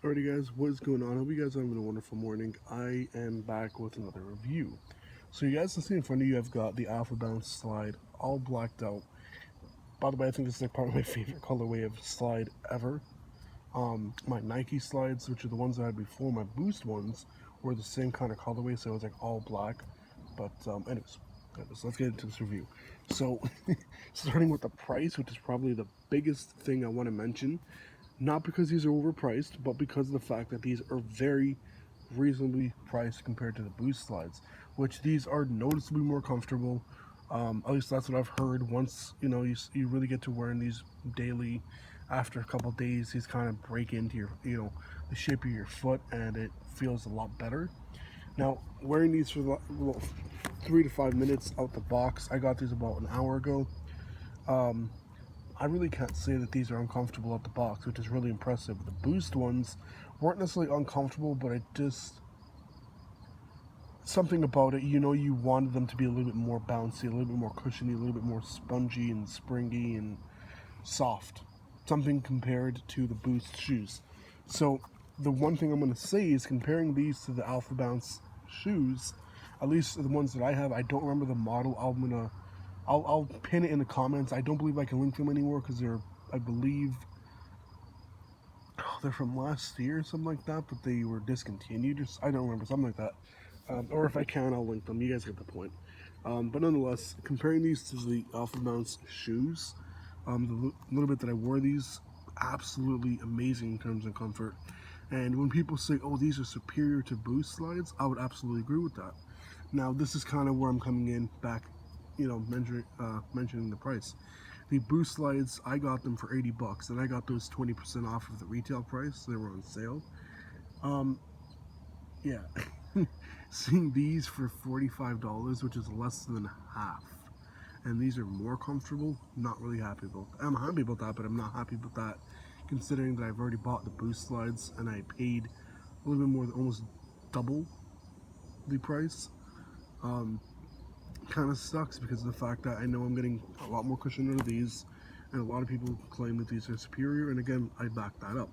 Alrighty guys, what is going on? I hope you guys are having a wonderful morning. I am back with another review. So you guys can see in front of you I've got the Alpha-bounce Slide all blacked out. By the way, I think this is like probably my favorite colorway of slide ever. My Nike slides, which are the ones I had before, my Boost ones, were the same kind of colorway, so it was like all black. But anyways, let's get into this review. So starting with the price, which is probably the biggest thing I want to mention. Not because these are overpriced, but because of the fact that these are very reasonably priced compared to the Boost slides, which these are noticeably more comfortable. At least that's what I've heard. Once you really get to wearing these daily, after a couple days, these kind of break into your the shape of your foot, and it feels a lot better. Now, wearing these for about 3 to 5 minutes out the box, I got these about an hour ago. I really can't say that these are uncomfortable out the box, which is really impressive. The Boost ones weren't necessarily uncomfortable, but something about it, you wanted them to be a little bit more bouncy, a little bit more cushiony, a little bit more spongy and springy and soft. Something compared to the Boost shoes. So the one thing I'm going to say is comparing these to the Alpha-bounce shoes, at least the ones that I have, I don't remember the model. I'll pin it in the comments. I don't believe I can link them anymore because I believe they're from last year or something like that, but they were discontinued. I don't remember, something like that. Or if I can, I'll link them. You guys get the point. But nonetheless, comparing these to the Alpha-bounce shoes, the little bit that I wore these, absolutely amazing in terms of comfort. And when people say, oh, these are superior to Boost slides, I would absolutely agree with that. Now, this is kind of where I'm coming in back, mentioning the price. The Boost slides, I got them for $80, and I got those 20% off of the retail price. They were on sale. Yeah. Seeing these for $45, which is less than half, and these are more comfortable, not really happy about that. I'm happy about that, but I'm not happy about that, considering that I've already bought the Boost slides, and I paid a little bit more, almost double the price. Kind of sucks because of the fact that I know I'm getting a lot more cushion out of these, and a lot of people claim that these are superior, and again, I back that up.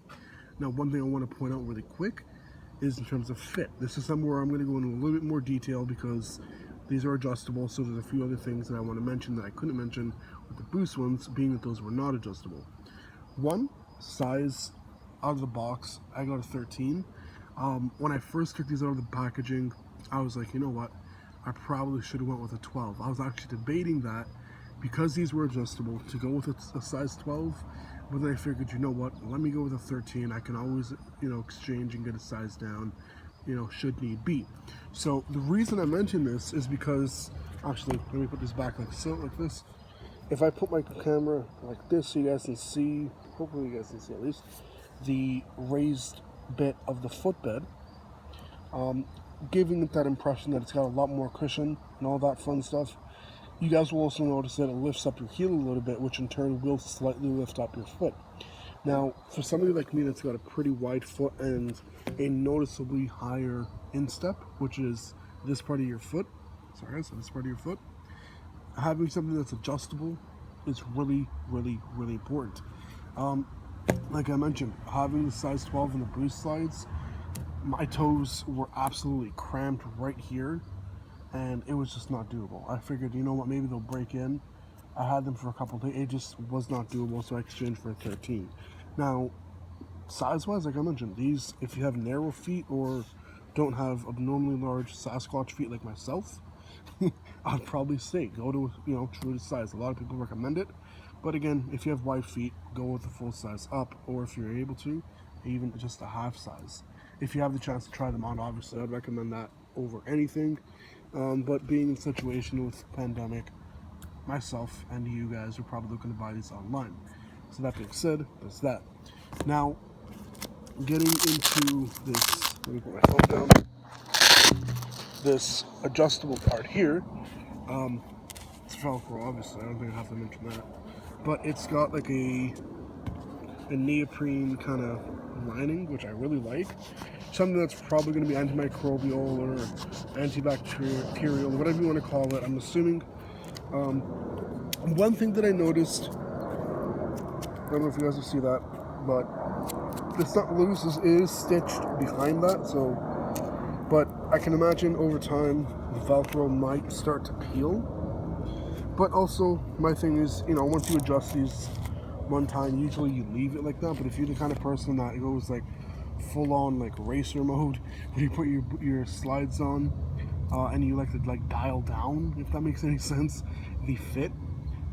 Now, one thing I want to point out really quick is in terms of fit. This is somewhere I'm going to go into a little bit more detail because these are adjustable, so there's a few other things that I want to mention that I couldn't mention with the Boost ones, being that those were not adjustable. One, size out of the box, I got a 13. When I first took these out of the packaging, I was like, you know what, I probably should have went with a 12. I was actually debating that because these were adjustable to go with a size 12, but then I figured, you know what, let me go with a 13. I can always, exchange and get a size down, should need be. So the reason I mention this is because, actually, let me put this back like this. If I put my camera like this so you guys can see, hopefully you guys can see at least, the raised bit of the footbed, giving it that impression that it's got a lot more cushion and all that fun stuff. You guys will also notice that it lifts up your heel a little bit, which in turn will slightly lift up your foot. Now, for somebody like me that's got a pretty wide foot and a noticeably higher instep, which is this part of your foot, this part of your foot, having something that's adjustable is really, really, really important. Like I mentioned, having the size 12 in the Boost slides, my toes were absolutely cramped right here, and it was just not doable. I figured, you know what, maybe they'll break in. I had them for a couple of days. It just was not doable, so I exchanged for a 13. Now, size-wise, like I mentioned, these, if you have narrow feet or don't have abnormally large Sasquatch feet like myself, I'd probably say go to, true to size. A lot of people recommend it, but again, if you have wide feet, go with the full size up, or if you're able to, even just a half size. If you have the chance to try them on, obviously, I'd recommend that over anything. But being in a situation with pandemic, myself and you guys are probably looking to buy these online. So that being said, that's that. Now, getting into this, let me put my phone down. This adjustable part here, it's Velcro, obviously. I don't think I have to mention that, but it's got like a neoprene kind of lining, which I really like. Something that's probably going to be antimicrobial or antibacterial, whatever you want to call it. I'm assuming. One thing that I noticed, I don't know if you guys will see that, but it's not loose, it is stitched behind that, so, but I can imagine over time the Velcro might start to peel. But also, my thing is, you know, once you adjust these one time, usually you leave it like that. But if you're the kind of person that goes like full on like racer mode, where you put your slides on, and you like to like dial down, if that makes any sense, the fit,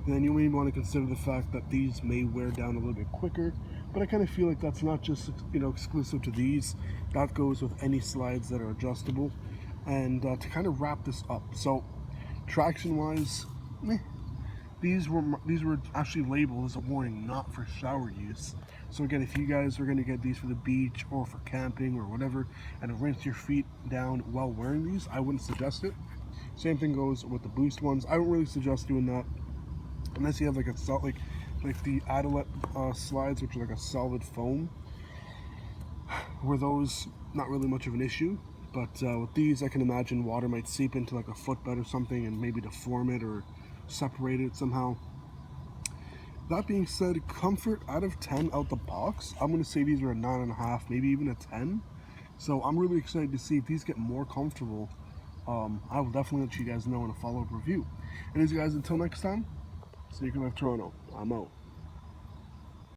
then you may want to consider the fact that these may wear down a little bit quicker. But I kind of feel like that's not just, you know, exclusive to these. That goes with any slides that are adjustable. And to kind of wrap this up, so traction wise, these were actually labeled as a warning, not for shower use. So again, if you guys are going to get these for the beach or for camping or whatever, and rinse your feet down while wearing these, I wouldn't suggest it. Same thing goes with the Boost ones. I don't really suggest doing that unless you have like a like the Adidas slides, which are like a solid foam. Were those not really much of an issue? But with these, I can imagine water might seep into like a footbed or something and maybe deform it or separate it somehow. That being said, comfort out of 10 out the box, I'm going to say these are a 9.5, maybe even a 10. So I'm really excited to see if these get more comfortable. I will definitely let you guys know in a follow-up review. Anyways, guys, until next time, Sneaker Life Toronto, I'm out.